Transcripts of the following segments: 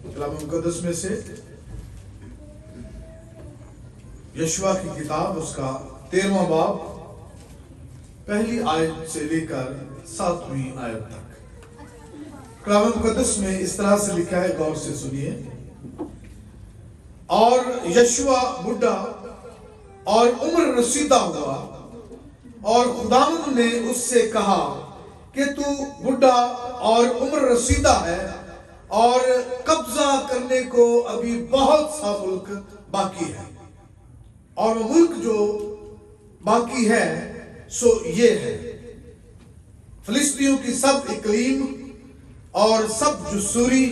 کلام مقدس میں سے یشوع کی کتاب اس کا 13واں باب پہلی آیت سے لے کر 7ویں آیت تک کلام مقدس میں اس طرح سے لکھا ہے، غور سے سنیے۔ اور یشوع بڈھا اور عمر رسیدہ ہوا، اور خداوند نے اس سے کہا کہ تو بڈھا اور عمر رسیدہ ہے اور قبضہ کرنے کو ابھی بہت سا ملک باقی ہے، اور وہ ملک جو باقی ہے سو یہ ہے: فلسطینیوں کی سب اقلیم اور سب جسوری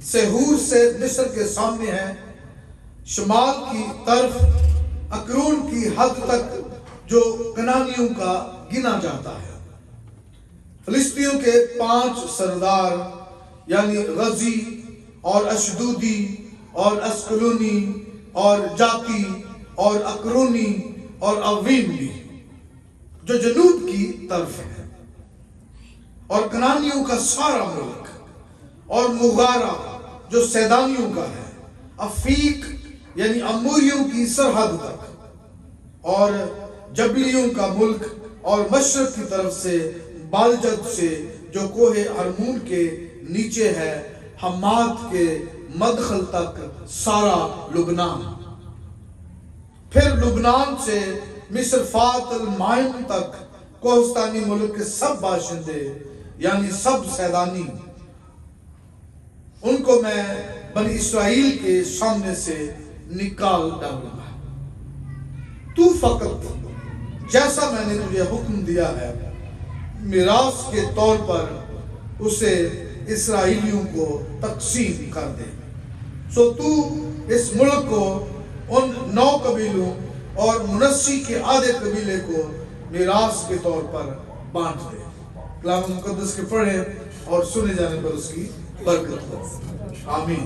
سہور سے مصر کے سامنے ہے، شمال کی طرف اکرون کی حد تک جو کنانیوں کا گنا جاتا ہے۔ فلسطینیوں کے 5 سردار یعنی غزی اور اشدودی اور اسکلونی اور جاتی اور اکرونی اور اویم بھی، جو جنوب کی طرف ہے، اور کنانیوں کا سارا ملک، اور مغارہ جو سیدانیوں کا ہے، افیق یعنی اموریوں کی سرحد تک، اور جبلیوں کا ملک، اور مشرق کی طرف سے بالجد سے جو کوہ ارمون کے نیچے ہے حمات کے مدخل تک سارا لبنان، پھر لبنان سے مصر فات المائم تک کوہستانی ملک کے سب باشندے یعنی سب سیدانی، ان کو میں بنی اسرائیل کے سامنے سے نکال ڈالوں گا۔ تو فقط جیسا میں نے تجھے حکم دیا ہے میراث کے طور پر اسے اسرائیلیوں کو تقسیم کر دے۔ سو تو اس ملک کو ان 9 قبیلوں اور منسی کے آدھے قبیلے کو میراث کے طور پر بانٹ دے۔ کلام مقدس کے پڑھے اور سنے جانے پر اس کی برکت ہو، آمین۔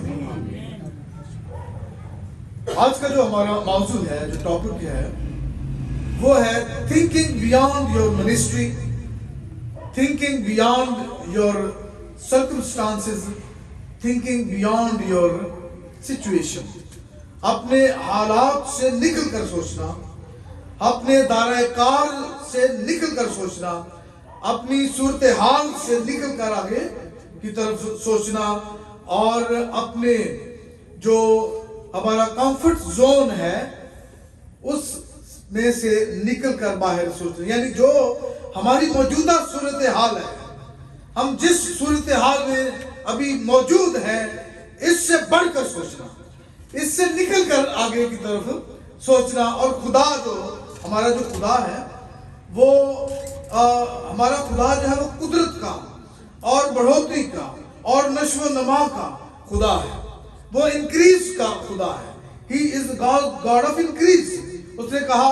آج کا جو ہمارا موضوع ہے، جو ٹاپک ہے، وہ ہے thinking beyond your ministry, thinking beyond your circumstances, thinking beyond your situation۔ اپنے حالات سے نکل کر سوچنا، اپنے دائرہ کار سے نکل کر سوچنا، اپنی صورتحال سے نکل کر آگے کی طرف سوچنا، اور اپنے جو ہمارا کمفرٹ زون ہے اس میں سے نکل کر باہر سوچنا، یعنی جو ہماری موجودہ صورتحال ہے، ہم جس صورتحال میں ابھی موجود ہیں، اس سے بڑھ کر سوچنا، اس سے نکل کر آگے کی طرف سوچنا۔ اور خدا جو ہمارا جو خدا ہے وہ ہمارا خدا جو ہے وہ قدرت کا اور بڑھوتری کا اور نشو و نما کا خدا ہے، وہ انکریز کا خدا ہے۔ He is the God of increase۔ اس نے کہا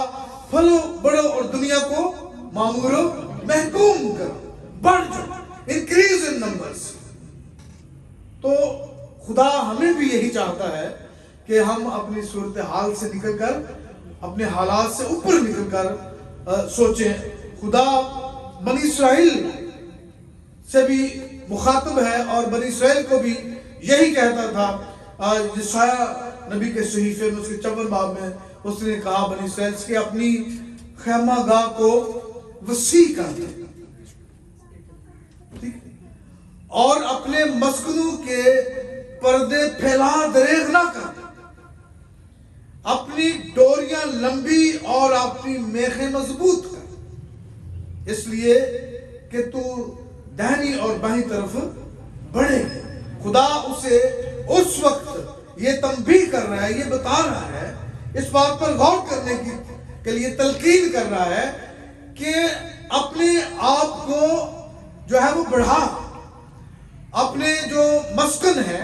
پھلو بڑھو اور دنیا کو معمور و محکوم کرو، بڑھ جاؤ، انکریز ان نمبرز۔ تو خدا ہمیں بھی یہی چاہتا ہے کہ ہم اپنی صورتحال سے نکل کر، اپنے حالات سے اوپر نکل کر سوچیں۔ خدا بنی اسرائیل سے بھی مخاطب ہے، اور بنی اسرائیل کو بھی یہی کہتا تھا۔ یشعیاء نبی کے صحیفے میں اس کے 54 باب میں اس نے کہا بنی اسرائیل سے کہ اپنی خیمہ گاہ کو وسیع کر دے اور اپنے مسکنوں کے پردے پھیلا دریغ نہ کر، اپنی ڈوریاں لمبی اور اپنی میخیں مضبوط کر، اس لیے کہ تو دہنی اور بائیں طرف بڑھے۔ خدا اسے اس وقت یہ تنبیہ کر رہا ہے، یہ بتا رہا ہے، اس بات پر غور کرنے کے لیے تلقین کر رہا ہے کہ اپنے آپ کو جو ہے وہ بڑھا، اپنے جو مسکن ہے،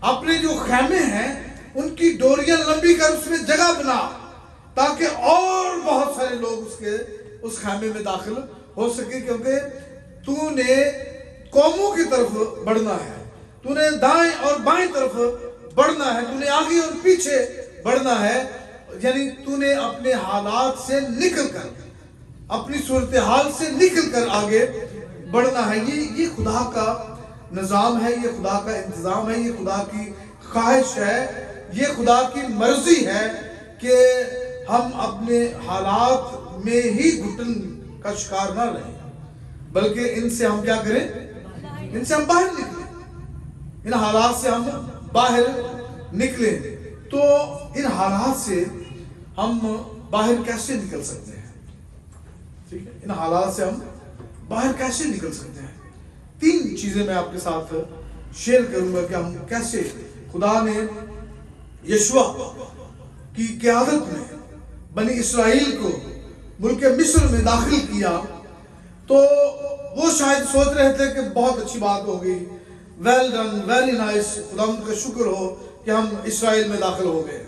اپنے جو خیمے ہیں، ان کی ڈوریاں لمبی کر اس میں جگہ بنا، تاکہ اور بہت سارے لوگ اس خیمے میں داخل ہو سکے، کیونکہ تو نے قوموں کی طرف بڑھنا ہے، تو نے دائیں اور بائیں طرف بڑھنا ہے، تو نے آگے اور پیچھے بڑھنا ہے، یعنی تو نے اپنے حالات سے نکل کر، اپنی صورتحال سے نکل کر آگے بڑھنا ہے۔ یہ خدا کا نظام ہے، یہ خدا کا انتظام ہے، یہ خدا کی خواہش ہے، یہ خدا کی مرضی ہے کہ ہم اپنے حالات میں ہی گھٹن کا شکار نہ رہیں، بلکہ ان سے ہم کیا کریں؟ ان سے ہم باہر نکلیں، ان حالات سے ہم باہر نکلیں۔ تو ان حالات سے ہم باہر کیسے نکل سکتے ہیں؟ ٹھیک ہے، ان حالات سے ہم باہر کیسے نکل سکتے ہیں؟ 3 چیزیں میں آپ کے ساتھ شیئر کروں گا کہ ہم کیسے، خدا نے یشوع کی قیادت میں بنی اسرائیل کو ملک مصر میں داخل کیا، تو وہ شاید سوچ رہے تھے کہ بہت اچھی بات ہوگی، ویل ڈن، ویری نائس، خدا ان کا شکر ہو کہ ہم اسرائیل میں داخل ہو گئے،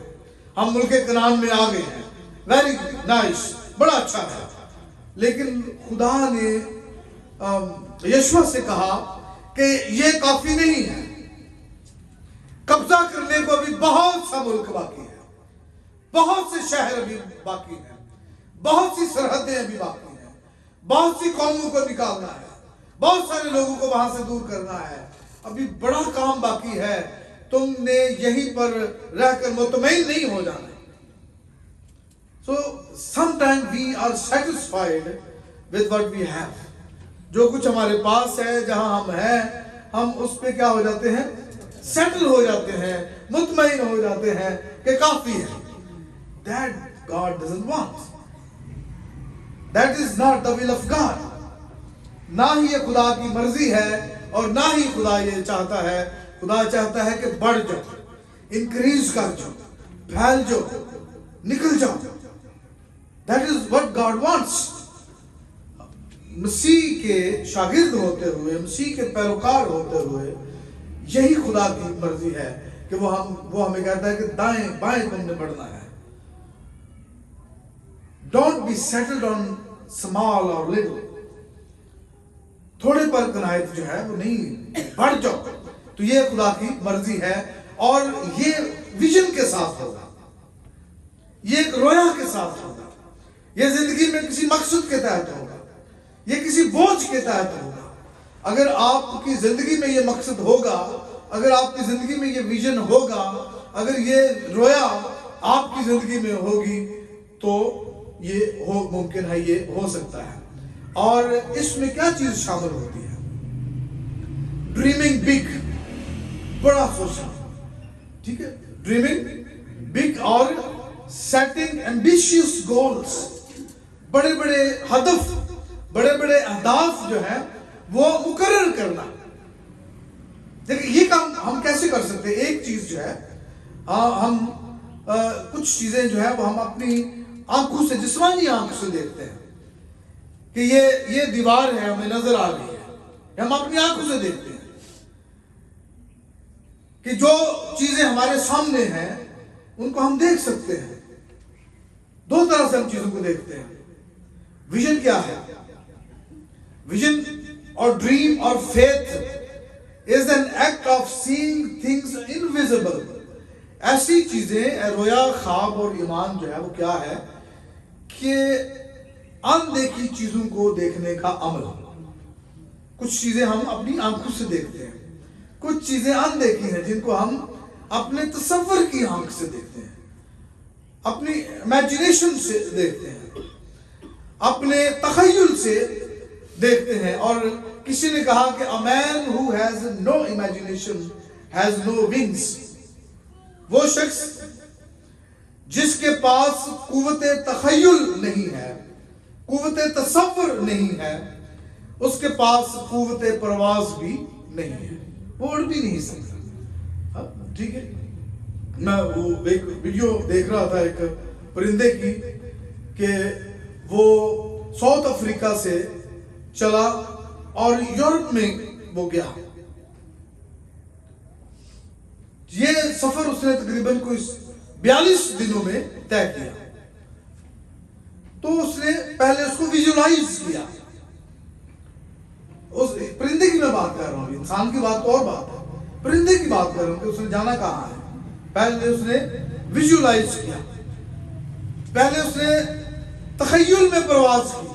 ہم ملک کنعان میں آ گئے ہیں، ویری نائس، بڑا اچھا ہے۔ لیکن خدا نے یشوع سے کہا کہ یہ کافی نہیں ہے، قبضہ کرنے کو ابھی بہت سا ملک باقی ہے، بہت سے شہر ابھی باقی ہیں، بہت سی سرحدیں ابھی باقی ہیں، بہت سی قوموں کو نکالنا ہے، بہت سارے لوگوں کو وہاں سے دور کرنا ہے، ابھی بڑا کام باقی ہے، تم نے یہیں پر رہ کر مطمئن نہیں ہو جانا۔ So sometimes we are satisfied with what we have. جو کچھ ہمارے پاس ہے، جہاں ہم ہیں، ہم اس پہ کیا ہو جاتے ہیں؟ سیٹل ہو جاتے ہیں، مطمئن ہو جاتے ہیں کہ کافی ہے۔ That God doesn't want. That is not the will of God. نہ ہی یہ خدا کی مرضی ہے اور نہ ہی خدا یہ چاہتا ہے۔ خدا چاہتا ہے کہ بڑھ جاؤ، انکریز کر جاؤ، پھیل جاؤ، نکل جاؤ۔ That is what God wants. مسیح کے شاگرد ہوتے ہوئے، مسیح کے پیروکار ہوتے ہوئے، یہی خدا کی مرضی ہے کہ وہ ہمیں کہتا ہے کہ دائیں بائیں تم نے بڑھنا ہے۔ Don't be settled on small or little. تھوڑے پر قناعت جو ہے وہ نہیں، بڑھ جاؤ۔ تو یہ خدا کی مرضی ہے، اور یہ ویژن کے ساتھ ہوگا، یہ ایک رویا کے ساتھ ہوگا، یہ زندگی میں کسی مقصد کے تحت ہوگا، یہ کسی بوجھ کے تحت ہوگا۔ اگر آپ کی زندگی میں یہ مقصد ہوگا، اگر آپ کی زندگی میں یہ ویژن ہوگا، اگر یہ رویا آپ کی زندگی میں ہوگی، تو یہ ممکن ہے، یہ ہو سکتا ہے۔ اور اس میں کیا چیز شامل ہوتی ہے؟ ڈریمنگ بگ، بڑا سوچنا، ٹھیک ہے، ڈریمنگ بگ، اور سیٹنگ ایمبیشیس گولز، بڑے بڑے ہدف، بڑے بڑے اہداف جو ہیں وہ مقرر کرنا۔ دیکھیں یہ کام ہم کیسے کر سکتے ہیں؟ ایک چیز جو ہے، ہم کچھ چیزیں جو ہے وہ ہم اپنی آنکھوں سے، جسمانی آنکھ سے دیکھتے ہیں کہ یہ دیوار ہے، ہمیں نظر آ رہی ہے، ہم اپنی آنکھوں سے دیکھتے ہیں کہ جو چیزیں ہمارے سامنے ہیں ان کو ہم دیکھ سکتے ہیں۔ 2 طرح سے ہم چیزوں کو دیکھتے ہیں۔ ویژن کیا ہے؟ ویژن اور ڈریم اور faith is an act of seeing things invisible. ایسی چیزیں، رویا، خواب اور ایمان جو ہے وہ کیا ہے؟ کہ اندیکھی چیزوں کو دیکھنے کا عمل۔ کچھ چیزیں ہم اپنی آنکھوں سے دیکھتے ہیں، کچھ چیزیں اندیکھی ہیں جن کو ہم اپنے تصور کی آنکھ سے دیکھتے ہیں، اپنی امیجنیشن سے دیکھتے ہیں، اپنے تخیل سے دیکھتے ہیں۔ اور کسی نے کہا کہ a man who has no imagination has no wings. وہ شخص جس کے پاس قوت تخیل نہیں ہے، قوت تصور نہیں ہے، اس کے پاس قوت پرواز بھی نہیں ہے، وہ اڑ بھی نہیں سکتا۔ ٹھیک ہے، میں وہ ایک ویڈیو دیکھ رہا تھا ایک پرندے کی، کہ وہ ساؤتھ افریقہ سے چلا اور یورپ میں وہ گیا۔ یہ سفر اس نے تقریباً کوئی 42 دنوں میں طے کیا۔ تو اس نے پہلے اس کو ویژولائز کیا۔ اس پرندے کی میں بات کر رہا ہوں، انسان کی بات تو اور بات ہے، پرندے کی بات کر رہا ہوں کہ اس نے جانا کہاں ہے۔ پہلے اس نے ویژولائز کیا، پہلے اس نے تخیل میں پرواز کی،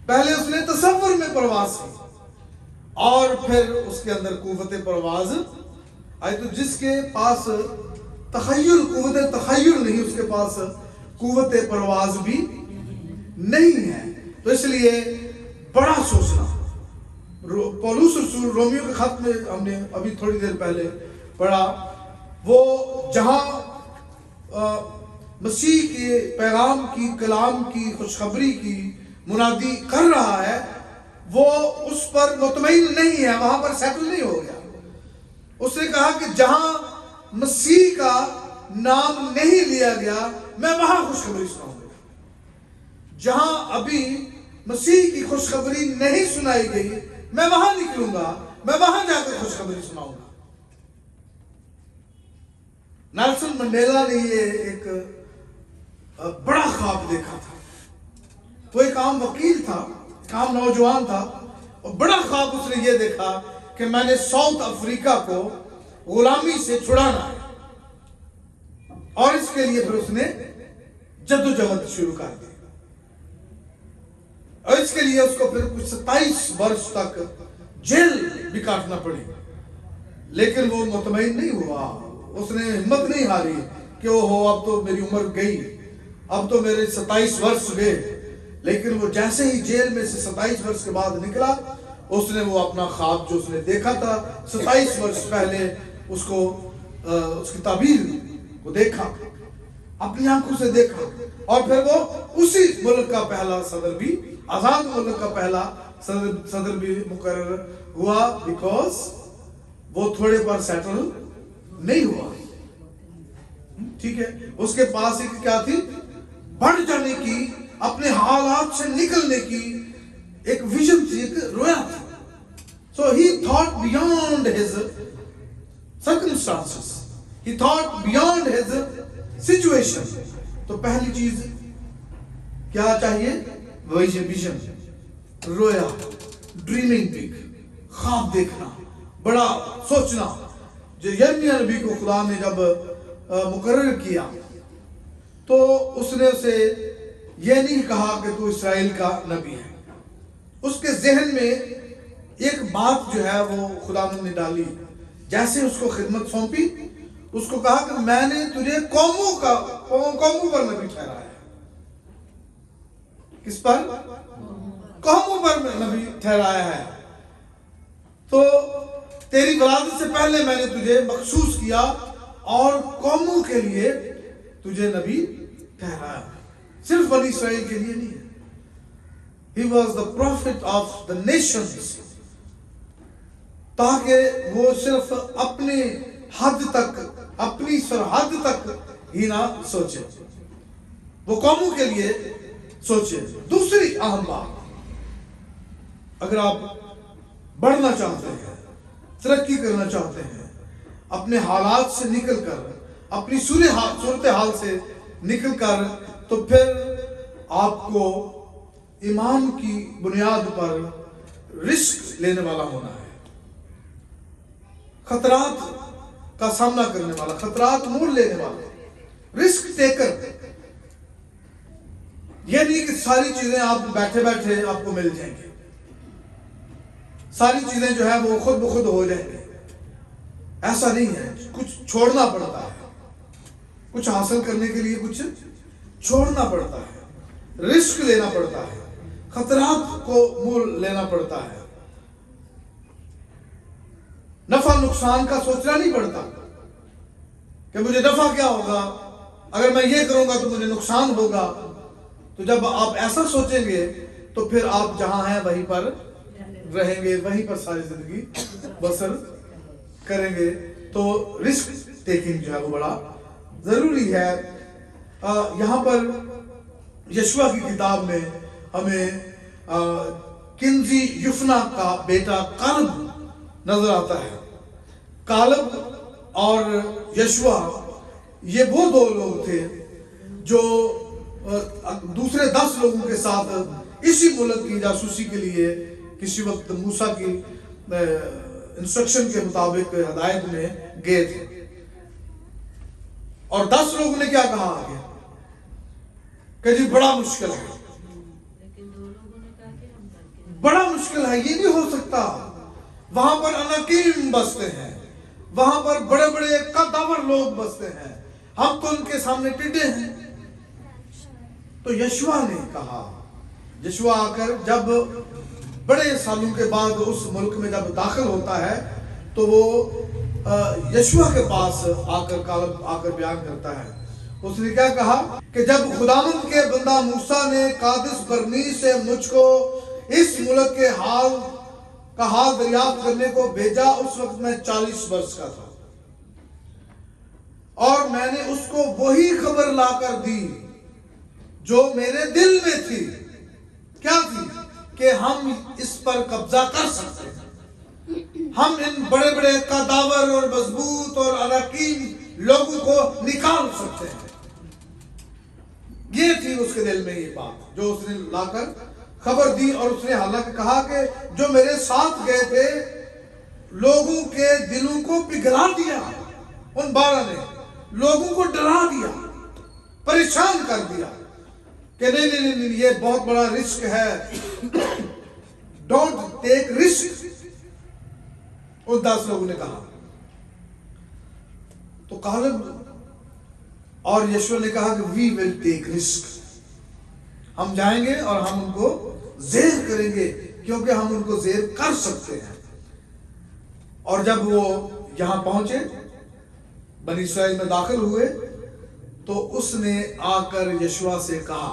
پہلے اس نے تصور میں پرواز کی، اور پھر اس کے اندر قوت پرواز آئی. تو جس کے پاس تخیل، قوت تخیل نہیں، اس کے پاس قوت پرواز بھی نہیں ہے. تو اس لیے بڑا سوچنا. پولس رسول رومیو کے خط میں ہم نے ابھی تھوڑی دیر پہلے پڑھا، وہ جہاں مسیح کے پیغام کی، کلام کی، خوشخبری کی منادی کر رہا ہے، وہ اس پر مطمئن نہیں ہے، وہاں پر سیٹل نہیں ہو گیا. اس نے کہا کہ جہاں مسیح کا نام نہیں لیا گیا میں وہاں خوشخبری سناؤں گا. جہاں ابھی مسیح کی خوشخبری نہیں سنائی گئی میں وہاں نکلوں گا، میں وہاں جا کر خوشخبری سناؤں گا. نیلسن منڈیلا نے یہ ایک بڑا خواب دیکھا تھا. وہ ایک عام وکیل تھا، ایک عام نوجوان تھا، اور بڑا خواب اس نے یہ دیکھا کہ میں نے ساؤتھ افریقہ کو غلامی سے چھڑانا ہے. اور اس کے لیے پھر اس نے جدوجہد شروع کر دی. اور اس کے لیے اس کو پھر کچھ 27 برس تک جیل بھی کاٹنا پڑی. لیکن وہ مطمئن نہیں ہوا، اس نے ہمت نہیں ہاری کہ اب تو میری عمر گئی، اب تو میرے 27 برس گئے. لیکن وہ جیسے ہی جیل میں سے 27 برس کے بعد نکلا، اس نے وہ اپنا خواب جو اس نے دیکھا تھا 27 برس پہلے، اس کی تعبیر کو دیکھا، اپنی آنکھوں سے دیکھا. اور پھر وہ اسی ملک کا پہلا صدر بھی، آزاد ملک کا پہلا صدر بھی مقرر ہوا، بیکاز وہ تھوڑے پر سیٹل نہیں ہوا. ٹھیک ہے، اس کے پاس ایک کیا تھی؟ بڑھ جانے کی، اپنے حالات سے نکلنے کی ایک ویژن تھی، ایک رویا تھی. So he thought beyond his circumstances. He thought beyond his situation. تو پہلی چیز کیا چاہیے؟ ویژن، رویا، ڈریمنگ بگ، خواب دیکھنا، بڑا سوچنا. جو یرمیہ نبی کو خدا نے جب مقرر کیا تو اس نے اسے یہ نہیں کہا کہ تو اسرائیل کا نبی ہے. اس کے ذہن میں ایک بات جو ہے وہ خدا نے ڈالی. جیسے اس کو خدمت سونپی، اس کو کہا کہ میں نے تجھے قوموں پر نبی ٹھہرایا ہے. کس پر؟ قوموں پر نبی ٹھہرایا ہے. تو تیری ولادت سے پہلے میں نے تجھے مخصوص کیا اور قوموں کے لیے تجھے نبی ٹھہرایا، صرف بنی اسرائیل کے لیے نہیں. He was the prophet of the nations. تاکہ وہ صرف اپنے حد تک، اپنی سرحد تک ہی نہ سوچے، وہ قوموں کے لیے سوچے. دوسری اہم بات، اگر آپ بڑھنا چاہتے ہیں، ترقی کرنا چاہتے ہیں، اپنے حالات سے نکل کر، اپنی صورتحال سے نکل کر، تو پھر آپ کو ایمان کی بنیاد پر رسک لینے والا ہونا ہے، خطرات کا سامنا کرنے والا، خطرات مول لینے والا، رسک ٹیکر. یہ نہیں کہ ساری چیزیں آپ بیٹھے بیٹھے آپ کو مل جائیں گے، ساری چیزیں جو ہے وہ خود بخود ہو جائیں گے. ایسا نہیں ہے، کچھ چھوڑنا پڑتا ہے. کچھ حاصل کرنے کے لیے کچھ چھوڑنا پڑتا ہے، رسک لینا پڑتا ہے، خطرات کو مول لینا پڑتا ہے. نفع نقصان کا سوچنا نہیں پڑتا کہ مجھے نفع کیا ہوگا، اگر میں یہ کروں گا تو مجھے نقصان ہوگا. تو جب آپ ایسا سوچیں گے تو پھر آپ جہاں ہیں وہیں پر رہیں گے، وہیں پر ساری زندگی بسر کریں گے. تو رسک ٹیکنگ جو ہے وہ بڑا ضروری ہے. یہاں پر یشوع کی کتاب میں ہمیں کنزی یفنا کا بیٹا کالب نظر آتا ہے. کالب اور یشوع یہ وہ دو لوگ تھے جو دوسرے 10 لوگوں کے ساتھ اسی ملک کی جاسوسی کے لیے کسی وقت موسیٰ کی انسٹرکشن کے مطابق ہدایت میں گئے تھے. اور 10 لوگوں نے کیا کہا آگے کہ جی بڑا مشکل ہے، بڑا مشکل ہے، یہ نہیں ہو سکتا، وہاں پر اناکیم بستے ہیں, وہاں پر بڑے بڑے قداور لوگ بستے ہیں, ہم تو ان کے سامنے ٹڈے ہیں. تو یشوع نے کہا, یشوع آ کر جب بڑے سالوں کے بعد اس ملک میں جب داخل ہوتا ہے تو وہ یشوع کے پاس آ کر بیان کرتا ہے. اس نے کیا کہا کہ جب خداوند کے بندہ موسیٰ نے قادس برنی سے مجھ کو اس ملک کے حال دریافت کرنے کو بھیجا, اس وقت میں 40 برس کا تھا, اور میں نے اس کو وہی خبر لا کر دی جو میرے دل میں تھی. کیا تھی؟ کہ ہم اس پر قبضہ کر سکتے ہیں, ہم ان بڑے بڑے قداور اور مضبوط اور اراکین لوگوں کو نکال سکتے ہیں. یہ تھی اس کے دل میں یہ بات جو اس نے لا کر خبر دی. اور اس نے حالانکہ کہا کہ جو میرے ساتھ گئے تھے لوگوں کے دلوں کو پگھلا دیا, ان 12 نے لوگوں کو ڈرا دیا, پریشان کر دیا کہ نہیں یہ بہت بڑا رسک ہے, ڈونٹ ٹیک رسک. ان 10 لوگوں نے کہا. تو کالب اور یشوع نے کہا کہ وی ول ٹیک رسک, ہم جائیں گے اور ہم ان کو زیر کریں گے کیونکہ ہم ان کو زیر کر سکتے ہیں. اور جب وہ یہاں پہنچے, بنی اسرائیل میں داخل ہوئے, تو اس نے آ کر یشوع سے کہا,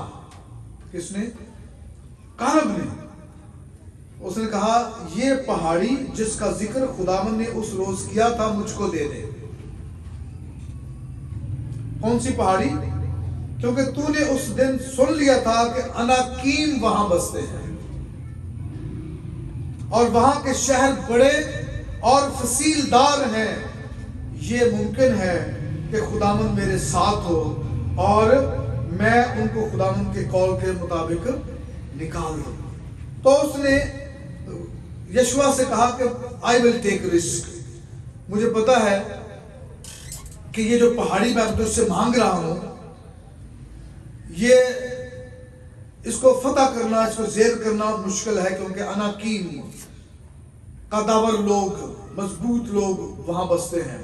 کس نے؟ کالب نے. اس نے کہا یہ پہاڑی جس کا ذکر خداوند نے اس روز کیا تھا مجھ کو دے دے. کون سی پہاڑی؟ کیونکہ تو نے اس دن سن لیا تھا کہ اناکیم وہاں بستے ہیں اور وہاں کے شہر بڑے اور فصیل دار ہیں. یہ ممکن ہے کہ خداوند میرے ساتھ ہو اور میں ان کو خداوند کے قول کے مطابق نکال دوں. تو اس نے یشوع سے کہا کہ I will take risk. مجھے پتا ہے کہ یہ جو پہاڑی میں تجھ سے مانگ رہا ہوں, یہ اس کو فتح کرنا, اس کو زیر کرنا مشکل ہے, کیونکہ اناکیم قداور لوگ, مضبوط لوگ وہاں بستے ہیں,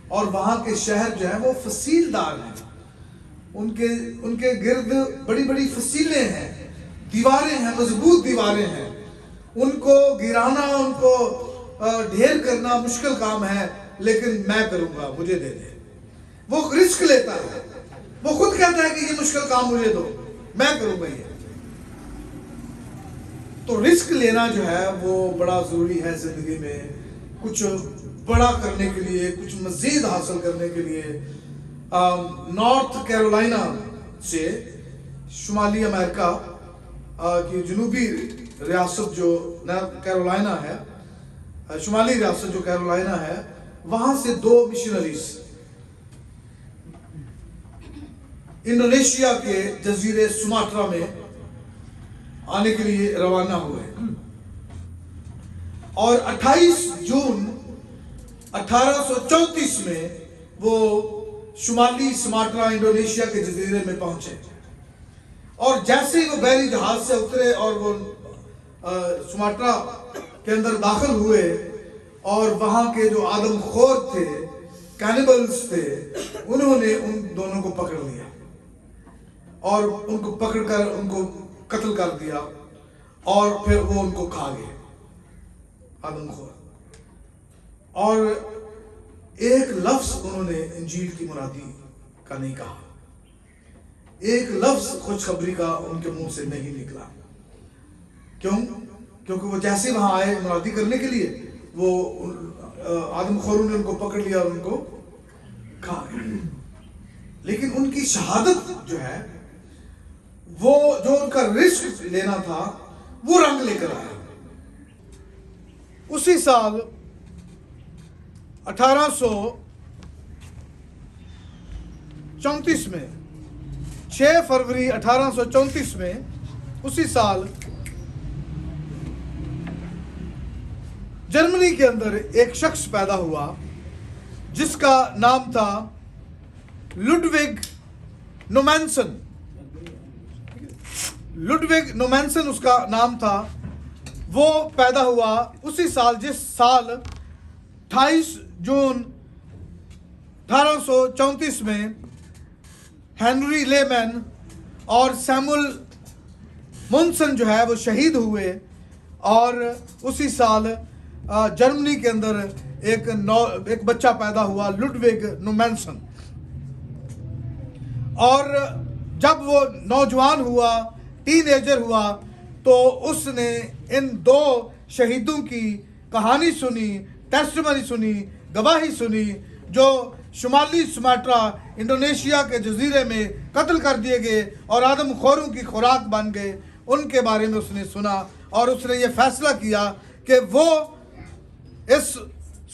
اور وہاں کے شہر جو ہیں وہ فصیل دار ہیں. ان کے گرد بڑی بڑی فصیلیں ہیں, دیواریں ہیں, مضبوط دیواریں ہیں. ان کو گرانا, ان کو ڈھیر کرنا مشکل کام ہے, لیکن میں کروں گا, مجھے دے دے. وہ رسک لیتا ہے, وہ خود کہتا ہے کہ یہ مشکل کام مجھے دو, میں کروں گا یہ. تو رسک لینا جو ہے وہ بڑا ضروری ہے زندگی میں, کچھ بڑا کرنے کے لیے, کچھ مزید حاصل کرنے کے لیے. نارتھ کیرولائنا سے شمالی امریکہ کی جنوبی ریاست جو کیرولائنا ہے, شمالی ریاست جو کیرولائنا ہے, وہاں سے 2 مشنریز انڈونیشیا کے جزیرے سماٹرا میں آنے کے لیے روانہ ہوئے, اور 28 جون 1834 میں وہ شمالی سماٹرا انڈونیشیا کے جزیرے میں پہنچے. اور جیسے ہی وہ بحری جہاز سے اترے اور وہ سماٹرا کے اندر داخل ہوئے, اور وہاں کے جو آدم خور تھے, کینیبلز تھے, انہوں نے ان دونوں کو پکڑ لیا اور ان کو پکڑ کر ان کو قتل کر دیا, اور پھر وہ ان کو کھا گئے آدم خور. اور ایک لفظ انہوں نے انجیل کی مرادی کا نہیں کہا, ایک لفظ خوشخبری کا ان کے منہ سے نہیں نکلا. کیوں؟ کیونکہ وہ جیسے وہاں آئے مرادی کرنے کے لیے, وہ آدم خوروں نے ان کو پکڑ لیا اور ان کو کھا گئے. لیکن ان کی شہادت جو ہے, وہ جو ان کا رسک لینا تھا, وہ رنگ لے کر آیا. اسی سال 1834 میں, 6 فروری 1834 میں, اسی سال جرمنی کے اندر ایک شخص پیدا ہوا جس کا نام تھا لڈوگ نومینسن. لڈوگ نومینسن اس کا نام تھا. وہ پیدا ہوا اسی سال جس سال 28 جون 1834 میں ہینری لیمن اور سیمول مونسن جو ہے وہ شہید ہوئے، اور اسی سال جرمنی کے اندر ایک بچہ پیدا ہوا لڈوگ نومینسن، اور جب وہ نوجوان ہوا، ٹین ایجر ہوا، تو اس نے ان دو شہیدوں کی کہانی سنی، ٹیسٹیمنی سنی، گواہی سنی، جو شمالی سماٹرا انڈونیشیا کے جزیرے میں قتل کر دیے گئے اور آدم خوروں کی خوراک بن گئے، ان کے بارے میں اس نے سنا، اور اس نے یہ فیصلہ کیا کہ وہ اس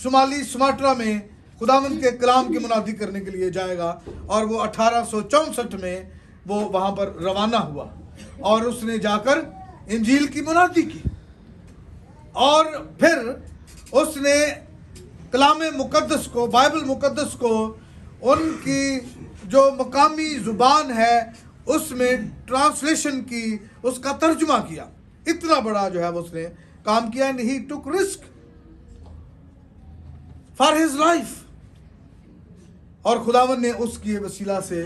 شمالی سماٹرا میں خداوند کے کلام کی منادی کرنے کے لیے جائے گا، اور وہ 1864 میں وہ وہاں پر روانہ ہوا، اور اس نے جا کر انجیل کی منادی کی، اور پھر اس نے کلام مقدس کو، بائبل مقدس کو، ان کی جو مقامی زبان ہے اس میں ٹرانسلیشن کی، اس کا ترجمہ کیا۔ اتنا بڑا جو ہے اس نے کام کیا، and he took risk for his life، اور خداوند نے اس کی وسیلہ سے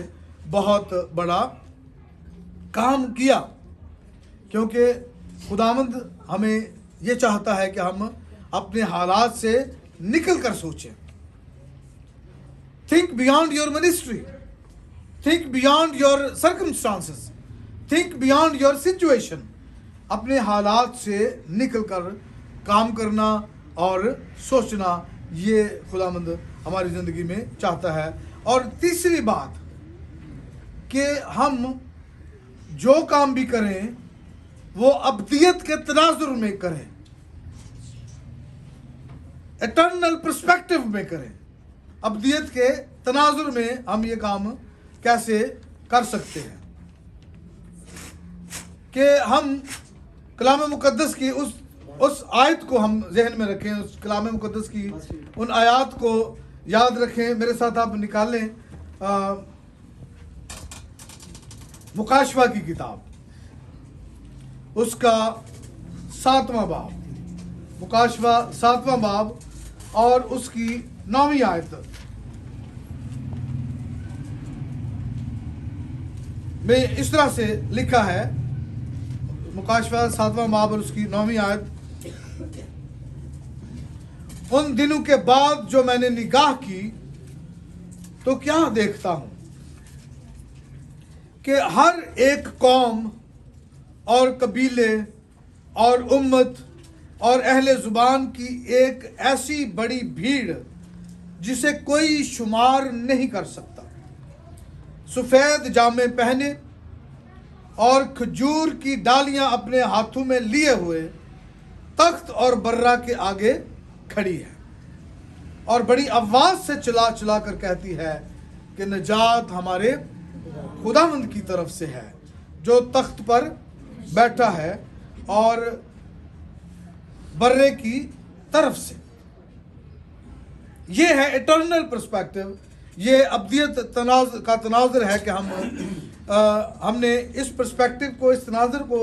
بہت بڑا کام کیا، کیونکہ خداوند ہمیں یہ چاہتا ہے کہ ہم اپنے حالات سے نکل کر سوچیں۔ Think beyond your ministry. Think beyond your circumstances. Think beyond your situation. اپنے حالات سے نکل کر کام کرنا اور سوچنا، یہ خداوند ہماری زندگی میں چاہتا ہے۔ اور تیسری بات کہ ہم جو کام بھی کریں وہ ابدیت کے تناظر میں کریں، اٹرنل پرسپیکٹو میں کریں۔ ابدیت کے تناظر میں ہم یہ کام کیسے کر سکتے ہیں کہ ہم کلام مقدس کی اس آیت کو ہم ذہن میں رکھیں، اس کلام مقدس کی ان آیات کو یاد رکھیں۔ میرے ساتھ آپ نکال لیں مکاشفہ کی کتاب، اس کا 7واں باب، مکاشفہ 7واں باب اور اس کی 9ویں آیت میں اس طرح سے لکھا ہے، مکاشفہ 7واں باب اور اس کی 9ویں آیت: ان دنوں کے بعد جو میں نے نگاہ کی تو کیا دیکھتا ہوں کہ ہر ایک قوم اور قبیلے اور امت اور اہل زبان کی ایک ایسی بڑی بھیڑ جسے کوئی شمار نہیں کر سکتا، سفید جامے پہنے اور کھجور کی ڈالیاں اپنے ہاتھوں میں لیے ہوئے تخت اور برہ کے آگے کھڑی ہے، اور بڑی آواز سے چلا چلا کر کہتی ہے کہ نجات ہمارے خداوند کی طرف سے ہے جو تخت پر بیٹھا ہے اور برے کی طرف سے۔ یہ ہے اٹرنل پرسپیکٹو، یہ ابدیت کا تناظر ہے کہ ہم نے اس پرسپیکٹو کو، اس تناظر کو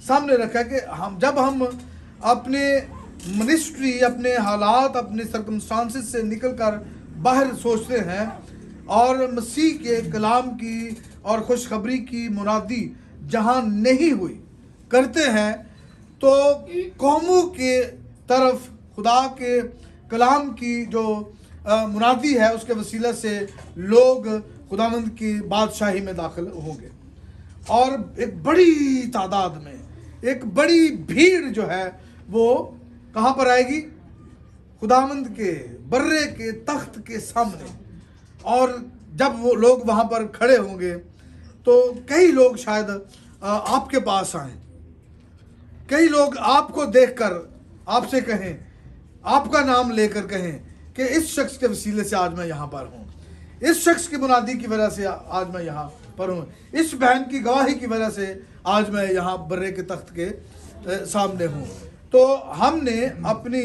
سامنے رکھا کہ جب ہم اپنے منسٹری، اپنے حالات، اپنے سرکمسٹانسز سے نکل کر باہر سوچتے ہیں اور مسیح کے کلام کی اور خوشخبری کی منادی جہاں نہیں ہوئی کرتے ہیں، تو قوموں کے طرف خدا کے کلام کی جو منادی ہے اس کے وسیلہ سے لوگ خداوند کی بادشاہی میں داخل ہوں گے، اور ایک بڑی تعداد میں ایک بڑی بھیڑ جو ہے وہ کہاں پر آئے گی؟ خداوند کے برے کے تخت کے سامنے۔ اور جب وہ لوگ وہاں پر کھڑے ہوں گے تو کئی لوگ شاید آپ کے پاس آئیں، کئی لوگ آپ کو دیکھ کر آپ سے کہیں، آپ کا نام لے کر کہیں کہ اس شخص کے وسیلے سے آج میں یہاں پر ہوں، اس شخص کی منادی کی وجہ سے آج میں یہاں پر ہوں، اس بہن کی گواہی کی وجہ سے آج میں یہاں برے کے تخت کے سامنے ہوں۔ تو ہم نے اپنی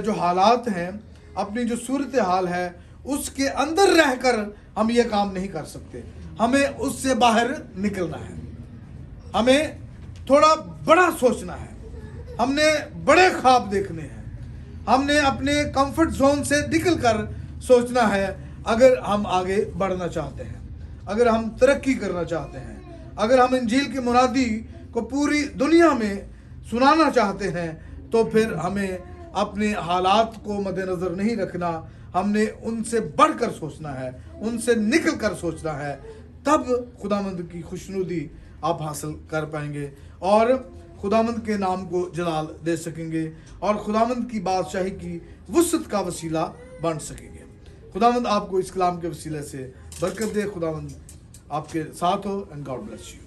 جو حالات ہیں، اپنی جو صورتحال ہے، اس کے اندر رہ کر ہم یہ کام نہیں کر سکتے، ہمیں اس سے باہر نکلنا ہے، ہمیں تھوڑا بڑا سوچنا ہے، ہم نے بڑے خواب دیکھنے ہیں. ہم نے اپنے کمفرٹ زون سے نکل کر سوچنا ہے. اگر ہم آگے بڑھنا چاہتے ہیں, اگر ہم ترقی کرنا چاہتے ہیں, اگر ہم انجیل کی منادی کو پوری دنیا میں سنانا چاہتے ہیں, تو پھر ہمیں اپنے حالات کو مد نظر نہیں رکھنا. ہم نے ان سے بڑھ کر سوچنا ہے, ان سے نکل کر سوچنا ہے. تب خداوند کی خوشنودی آپ حاصل کر پائیں گے اور خداوند کے نام کو جلال دے سکیں گے اور خداوند کی بادشاہی کی وسعت کا وسیلہ بن سکیں گے. خداوند آپ کو اس کلام کے وسیلے سے برکت دے. خداوند آپ کے ساتھ ہو. And God bless you.